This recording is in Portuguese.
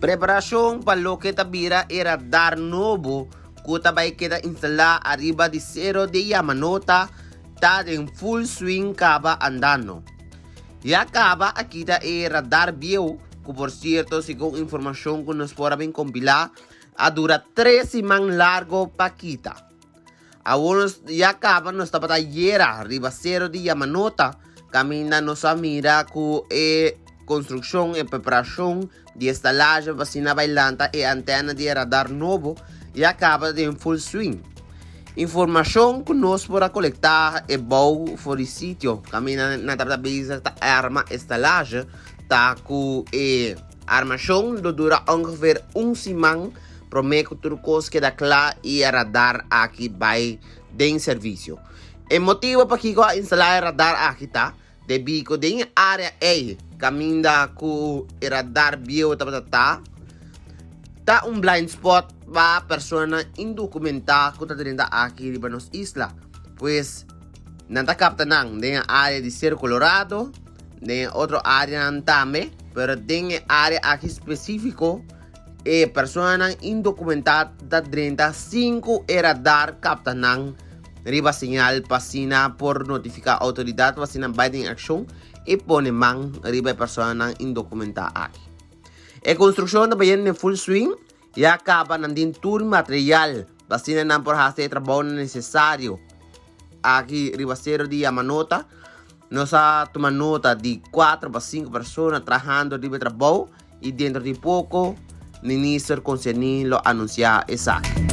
Preparação para lo que tabira era dar novo que tabay kita instalar arriba de Cerro de Yamanota tá em full swing kaba andando. E acaba aqui da radar bio, que por cierto, segundo informação que nos foram compilar, a dura 13 semanas largo paquita. Algunos ya acaba nos estaba yera arriba Cerro de Yamanota, camina nos mira que construção e preparação de estalagem, vacina bailanta e antena de radar novo e acaba de full swing. Informação que nós para coletar é bom for o sítio. Camina na database da arma estalagem, tá com armação do dura ongeveer semana, prometo turcos que da claro e radar aqui vai de serviço. O motivo para que instalar radar aqui tá, debi ko din área A, caminda com radar bio tá blind spot para persona indocumentada que está aqui em nos isla. Pues, nanta capta nang den área de Cerro Colorado, den outra área também, pero den área aqui específico e persona indocumentada da 35 radar capta nang riba señal pasina por notificar autoridade pasina Biden action e pone man riba persona indocumentada aqui. A construção da bayan em full swing e acaba nandin tur material pasina não por fazer trabalho necessário aqui riba Cerro de Yamanota. Nós tomamos nota de 4 a 5 pessoas trabalhando riba trabalho e dentro de pouco o ministro concernido lo anunciar exacto.